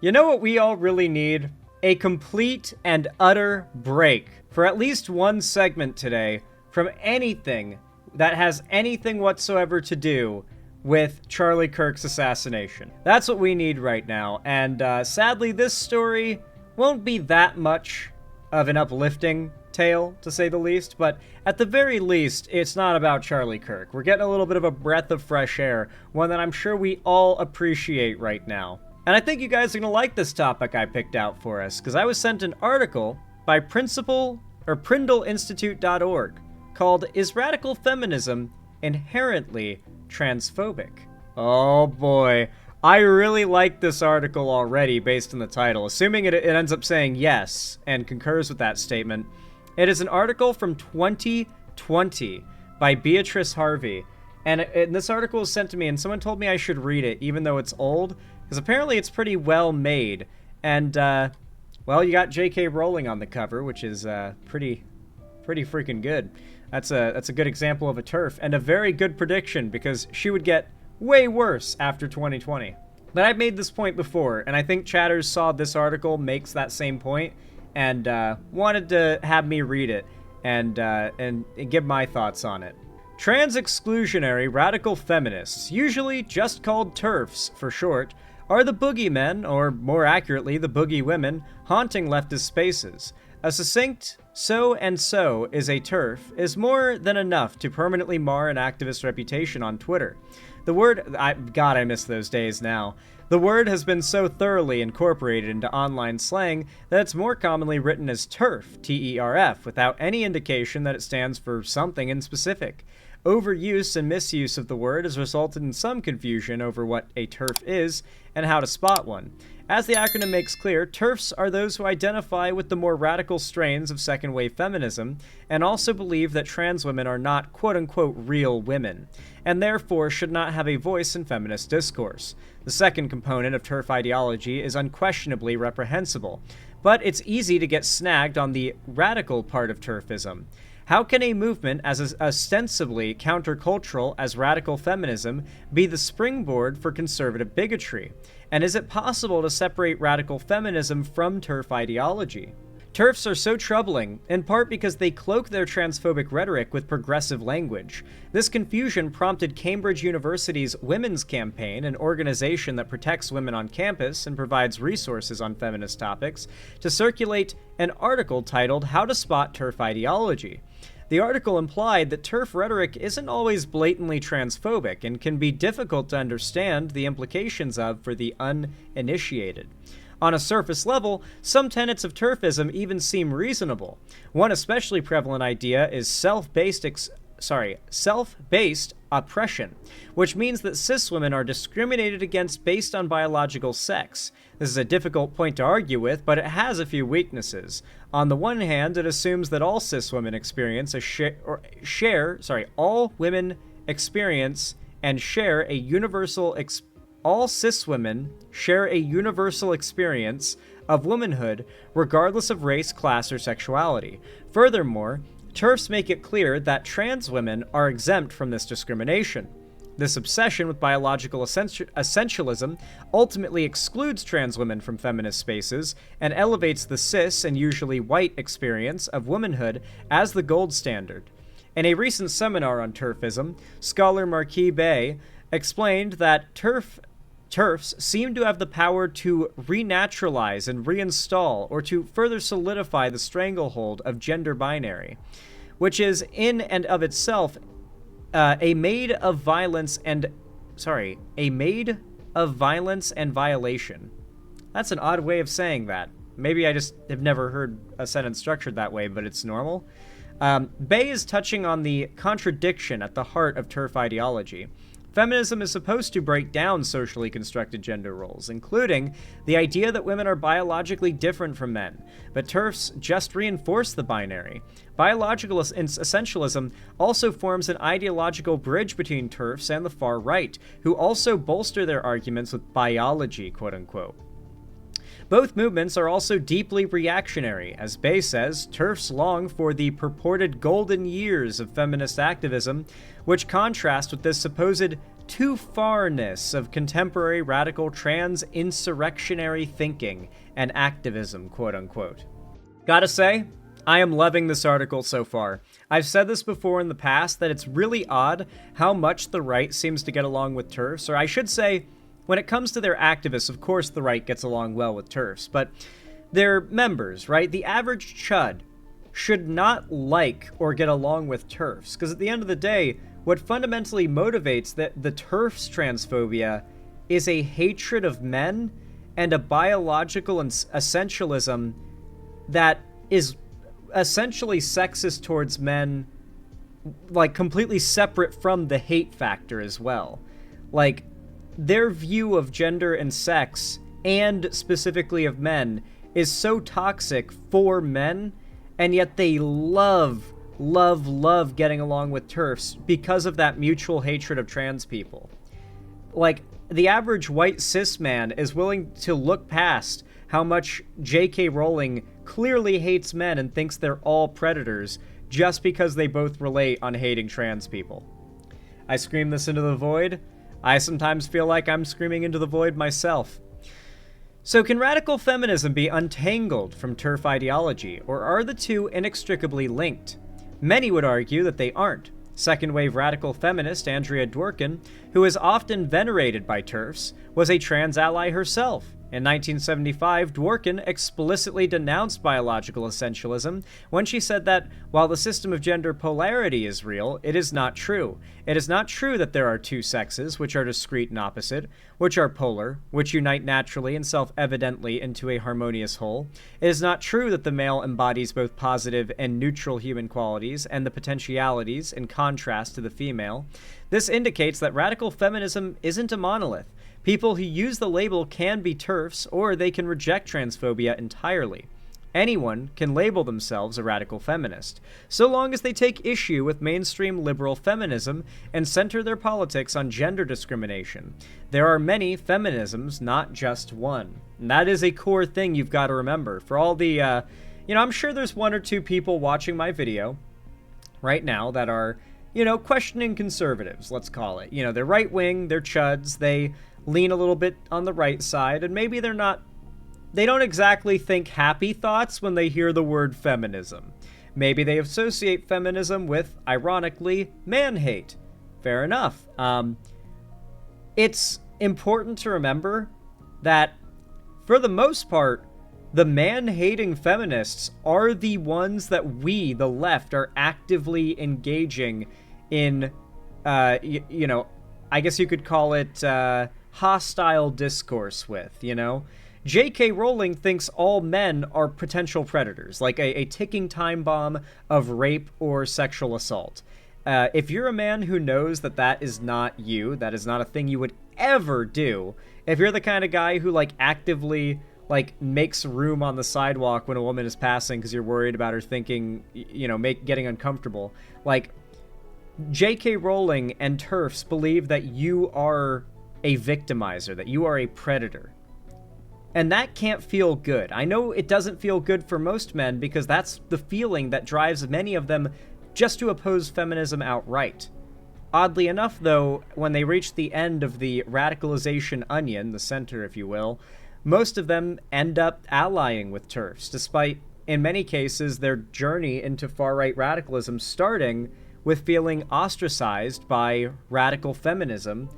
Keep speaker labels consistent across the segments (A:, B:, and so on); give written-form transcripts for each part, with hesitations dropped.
A: You know what we all really need? A complete and utter break for at least one segment today from anything that has anything whatsoever to do with Charlie Kirk's assassination. That's what we need right now, and sadly this story won't be that much of an uplifting tale, to say the least, but at the very least, it's not about Charlie Kirk. We're getting a little bit of a breath of fresh air, one that I'm sure we all appreciate right now. And I think you guys are going to like this topic I picked out for us, because I was sent an article by PrindleInstitute.org called "Is Radical Feminism Inherently Transphobic?" Oh boy, I really like this article already based on the title, assuming it ends up saying yes and concurs with that statement. It is an article from 2020 by Beatrice Harvey, and this article was sent to me, and someone told me I should read it, even though it's old, because apparently it's pretty well made, and, well, you got J.K. Rowling on the cover, which is, pretty freaking good. That's a good example of a TERF, and a very good prediction, because she would get way worse after 2020. But I've made this point before, and I think chatters saw this article makes that same point, and wanted to have me read it, and give my thoughts on it. Trans-exclusionary radical feminists, usually just called TERFs for short, are the boogeymen, or more accurately, the boogie women, haunting leftist spaces. A succinct "so and so is a TERF" is more than enough to permanently mar an activist's reputation on Twitter. The word, God, I miss those days now. The word has been so thoroughly incorporated into online slang that it's more commonly written as TERF, T-E-R-F, without any indication that it stands for something in specific. Overuse and misuse of the word has resulted in some confusion over what a TERF is and how to spot one. As the acronym makes clear, TERFs are those who identify with the more radical strains of second-wave feminism and also believe that trans women are not quote-unquote real women, and therefore should not have a voice in feminist discourse. The second component of TERF ideology is unquestionably reprehensible, but it's easy to get snagged on the radical part of TERFism. How can a movement as ostensibly countercultural as radical feminism be the springboard for conservative bigotry? And is it possible to separate radical feminism from TERF ideology? TERFs are so troubling, in part because they cloak their transphobic rhetoric with progressive language. This confusion prompted Cambridge University's Women's Campaign, an organization that protects women on campus and provides resources on feminist topics, to circulate an article titled "How to Spot TERF Ideology." The article implied that TERF rhetoric isn't always blatantly transphobic and can be difficult to understand the implications of for the uninitiated. On a surface level, some tenets of TERFism even seem reasonable. One especially prevalent idea is self-based oppression, which means that cis women are discriminated against based on biological sex. This is a difficult point to argue with, but it has a few weaknesses. On the one hand, it assumes that all cis women experience all women experience and share a universal all cis women share a universal experience of womanhood regardless of race, class, or sexuality. Furthermore, TERFs make it clear that trans women are exempt from this discrimination. This obsession with biological essentialism ultimately excludes trans women from feminist spaces and elevates the cis and usually white experience of womanhood as the gold standard. In a recent seminar on TERFism, scholar Marquis Bay explained that TERFs seem to have the power to renaturalize and reinstall or to further solidify the stranglehold of gender binary, which is in and of itself a maid of violence and violation. That's an odd way of saying that. Maybe I just have never heard a sentence structured that way, but it's normal. Bay is touching on the contradiction at the heart of TERF ideology. Feminism is supposed to break down socially constructed gender roles, including the idea that women are biologically different from men, but TERFs just reinforce the binary. Biological essentialism also forms an ideological bridge between TERFs and the far right, who also bolster their arguments with biology, quote-unquote. Both movements are also deeply reactionary. As Bay says, TERFs long for the purported golden years of feminist activism, which contrast with this supposed too farness of contemporary radical trans insurrectionary thinking and activism, quote unquote. Gotta say, I am loving this article so far. I've said this before in the past that it's really odd how much the right seems to get along with TERFs, or I should say, when it comes to their activists, of course the right gets along well with TERFs, but their members, right? The average chud should not like or get along with TERFs, because at the end of the day, what fundamentally motivates the TERFs transphobia is a hatred of men and a biological essentialism that is essentially sexist towards men, like completely separate from the hate factor as well. Like, their view of gender and sex, and specifically of men, is so toxic for men, and yet they love getting along with TERFs because of that mutual hatred of trans people. Like, the average white cis man is willing to look past how much J.K. Rowling clearly hates men and thinks they're all predators just because they both relate on hating trans people. I scream this into the void. I sometimes feel like I'm screaming into the void myself. So can radical feminism be untangled from TERF ideology, or are the two inextricably linked? Many would argue that they aren't. Second-wave radical feminist Andrea Dworkin, who is often venerated by TERFs, was a trans ally herself. In 1975, Dworkin explicitly denounced biological essentialism when she said that, while the system of gender polarity is real, it is not true. It is not true that there are two sexes, which are discrete and opposite, which are polar, which unite naturally and self-evidently into a harmonious whole. It is not true that the male embodies both positive and neutral human qualities and the potentialities in contrast to the female. This indicates that radical feminism isn't a monolith. People who use the label can be TERFs, or they can reject transphobia entirely. Anyone can label themselves a radical feminist, so long as they take issue with mainstream liberal feminism and center their politics on gender discrimination. There are many feminisms, not just one. And that is a core thing you've got to remember. For all the, I'm sure there's one or two people watching my video right now that are, questioning conservatives, let's call it. They're right-wing, they're chuds, they lean a little bit on the right side, and maybe they don't exactly think happy thoughts when they hear the word feminism. Maybe they associate feminism with, ironically, man-hate. Fair enough. It's important to remember that, for the most part, the man-hating feminists are the ones that we, the left, are actively engaging in, I guess you could call it, hostile discourse with, J.K. Rowling thinks all men are potential predators, like a ticking time bomb of rape or sexual assault. If you're a man who knows that that is not you, that is not a thing you would ever do, if you're the kind of guy who, actively, makes room on the sidewalk when a woman is passing because you're worried about her thinking, getting uncomfortable, J.K. Rowling and TERFs believe that you are a victimizer, that you are a predator. And that can't feel good. I know it doesn't feel good for most men because that's the feeling that drives many of them just to oppose feminism outright. Oddly enough, though, when they reach the end of the radicalization onion, the center, if you will, most of them end up allying with TERFs, despite, in many cases, their journey into far-right radicalism starting with feeling ostracized by radical feminism,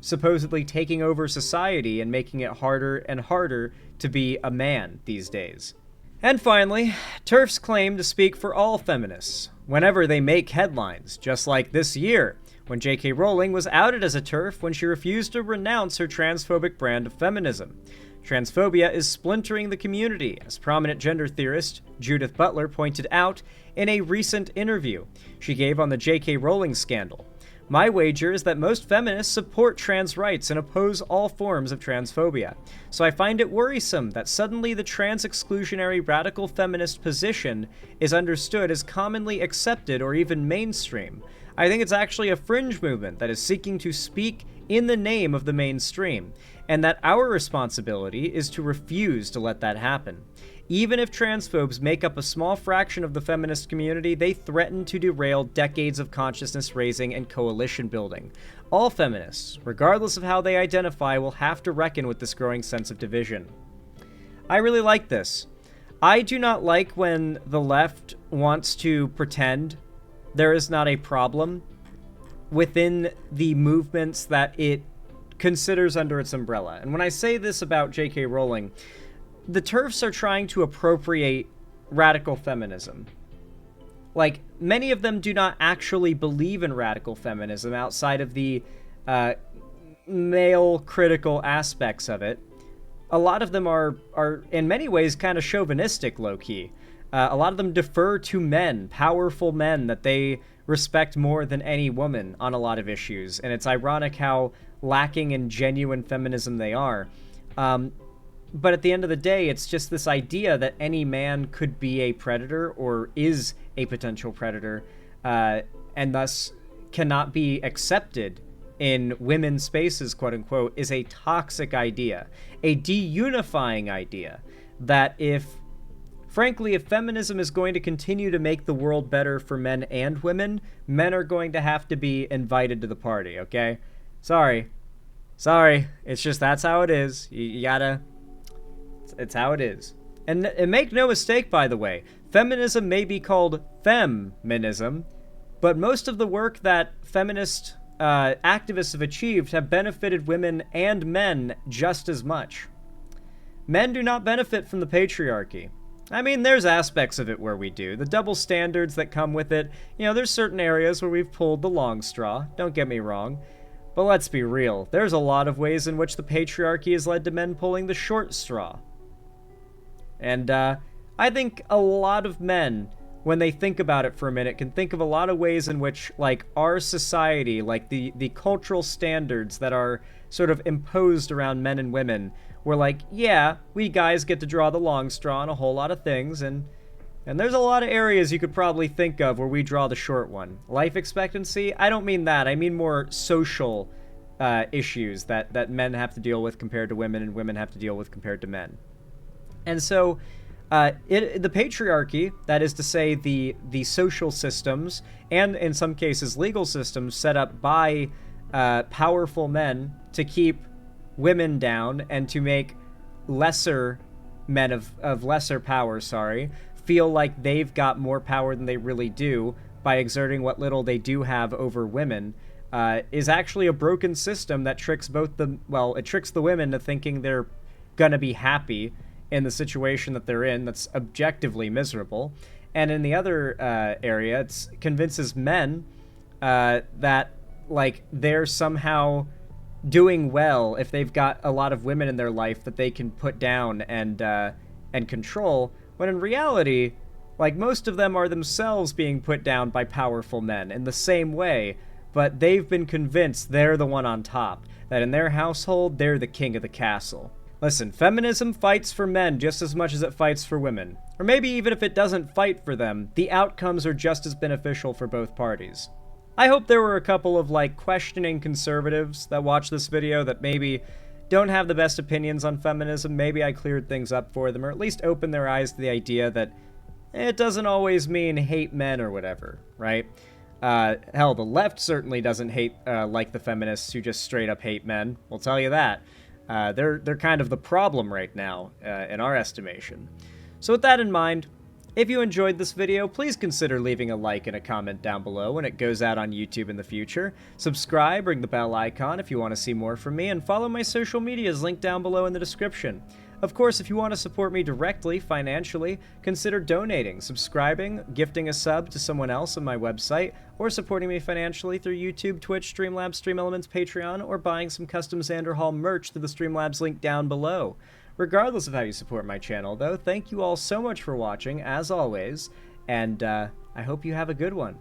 A: supposedly taking over society and making it harder and harder to be a man these days. And finally, TERFs claim to speak for all feminists whenever they make headlines, just like this year, when J.K. Rowling was outed as a TERF when she refused to renounce her transphobic brand of feminism. Transphobia is splintering the community, as prominent gender theorist Judith Butler pointed out in a recent interview she gave on the J.K. Rowling scandal. My wager is that most feminists support trans rights and oppose all forms of transphobia, so I find it worrisome that suddenly the trans-exclusionary radical feminist position is understood as commonly accepted or even mainstream. I think it's actually a fringe movement that is seeking to speak in the name of the mainstream, and that our responsibility is to refuse to let that happen. Even if transphobes make up a small fraction of the feminist community, they threaten to derail decades of consciousness raising and coalition building. All feminists, regardless of how they identify, will have to reckon with this growing sense of division. I really like this. I do not like when the left wants to pretend there is not a problem within the movements that it considers under its umbrella. And when I say this about J.K. Rowling, the TERFs are trying to appropriate radical feminism. Like, many of them do not actually believe in radical feminism outside of the male critical aspects of it. A lot of them are in many ways kind of chauvinistic, low-key. A lot of them defer to men, powerful men that they respect more than any woman on a lot of issues. And it's ironic how lacking in genuine feminism they are. But at the end of the day, it's just this idea that any man could be a predator or is a potential predator, and thus cannot be accepted in women's spaces, quote unquote, is a toxic idea, a deunifying idea that frankly, if feminism is going to continue to make the world better for men and women, men are going to have to be invited to the party, okay? Sorry. It's just, that's how it is. You gotta... It's how it is. And make no mistake, by the way, feminism may be called feminism, but most of the work that feminist activists have achieved have benefited women and men just as much. Men do not benefit from the patriarchy. I mean, there's aspects of it where we do. The double standards that come with it, you know, there's certain areas where we've pulled the long straw, don't get me wrong. But let's be real, there's a lot of ways in which the patriarchy has led to men pulling the short straw. And I think a lot of men, when they think about it for a minute, can think of a lot of ways in which, like, our society, like the cultural standards that are sort of imposed around men and women, we're like, yeah, we guys get to draw the long straw on a whole lot of things, and there's a lot of areas you could probably think of where we draw the short one. Life expectancy? I don't mean that. I mean more social issues that men have to deal with compared to women, and women have to deal with compared to men. And so, the patriarchy, that is to say the social systems, and in some cases legal systems set up by powerful men to keep women down and to make lesser men of lesser power, feel like they've got more power than they really do by exerting what little they do have over women, is actually a broken system that tricks it tricks the women to thinking they're gonna be happy in the situation that they're in that's objectively miserable. And in the other area, it convinces men that, like, they're somehow doing well if they've got a lot of women in their life that they can put down and control, when in reality, like, most of them are themselves being put down by powerful men in the same way, but they've been convinced they're the one on top, that in their household, they're the king of the castle. Listen, feminism fights for men just as much as it fights for women. Or maybe even if it doesn't fight for them, the outcomes are just as beneficial for both parties. I hope there were a couple of, like, questioning conservatives that watch this video that maybe don't have the best opinions on feminism. Maybe I cleared things up for them, or at least opened their eyes to the idea that it doesn't always mean hate men or whatever, right? Hell, the left certainly doesn't hate like the feminists who just straight up hate men. We'll tell you that. They're kind of the problem right now, in our estimation. So with that in mind, if you enjoyed this video, please consider leaving a like and a comment down below when it goes out on YouTube in the future. Subscribe, ring the bell icon if you want to see more from me, and follow my social medias linked down below in the description. Of course, if you want to support me directly, financially, consider donating, subscribing, gifting a sub to someone else on my website, or supporting me financially through YouTube, Twitch, Streamlabs, StreamElements, Patreon, or buying some custom Xander Hall merch through the Streamlabs link down below. Regardless of how you support my channel, though, thank you all so much for watching, as always, and I hope you have a good one.